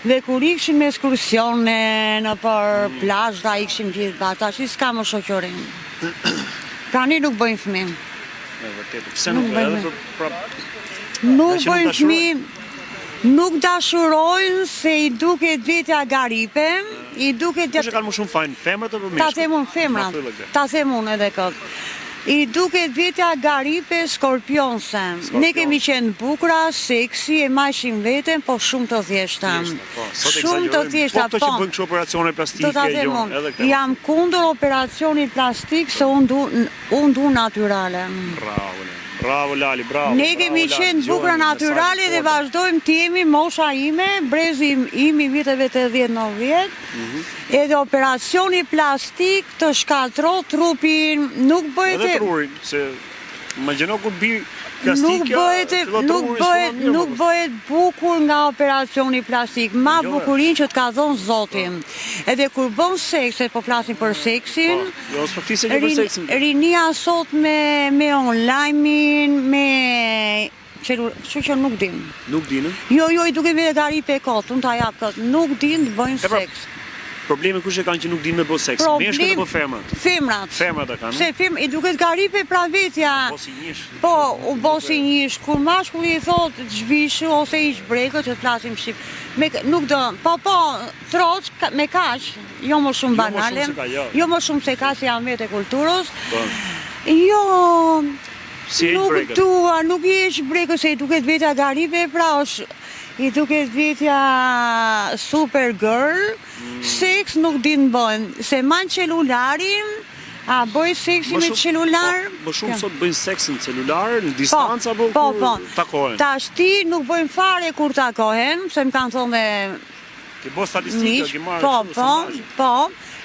Dhe kur ikshin me ekskursione në për plazha, ikshin gjithë bata, që s'ka më shoqërim. Tani nuk bëjnë fëmijë. Pse nuk bëjnë edhe për Nuk bëjnë fëmijë, nuk dashurojnë se i duket vetja garipe, i duket... Kush e kanë më shumë fajin, femrat apo meshkujt? Ta them unë femrat, ta them unë edhe këtë. I duket vetja garipe skorpionse. Ne kemi qenë bukura, seksi, e majshim veten, po shumë të thjeshta. Shumë të thjeshta, po. Po që bëjnë kështu operacione plastike, edhe këtë. Jam kundër operacionit plastik se unë du natyrale. Bravo Lali, bravo. Ne kemi qenë bukura natyrale dhe vazhdojmë të jemi mosha ime, brezi imi viteve 80-90, edhe operacioni plastik të shkatro trupin, nuk bëhet... Edhe trurin, se imagjino kur bi plastika, nuk bëhet bukur nga operacioni plastik, ma bukurin që të ka dhonë Zotin. Edhe kur bën seks, po flasim për seksin, rinia sot me online-in, me... Që që nuk din. Nuk din? Jo, i duke vete garipe e kotë, unë ta jap këtë, nuk din të bëjnë seks. Problemi kush e kanë që nuk din me bë seks? Meshkujt apo femrat? Femrat. Femrat e kanë. Se i duket garipe pra vetja. Po, u bosi njësh. Kur mashkulli i thot zhvishu ose i zhbrekët, që të flasim shqip. Nuk do, po, troç me kaq, jo më shumë banale. Jo më shumë se ka se janë vete kulturës. Jo, nuk dua, nuk i zhbrekët se i duket vetja garipe, pra i duket vetja super girl, seks nuk din bëjnë, se manë celularin, a bëjë seksi me celular? Më shumë sot bëjnë seksi në celular, në distanca, apo kur takohen? Ta shti nuk bëjnë fare kur takohen, se më kanë thonë dhe... Ki bo statistika, ki marrë shumë sondazhe. Po,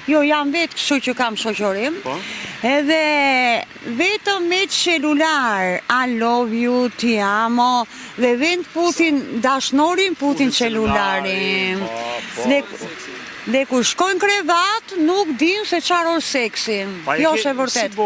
jo jam vetë kështu që kam shoqërim, edhe vetëm me celular, I love you, ti amo, dhe vend Putin, dashnorin Putin celularin. Dhe kur shkojnë krevat, nuk din se qaror seksin. Jo se vërtet.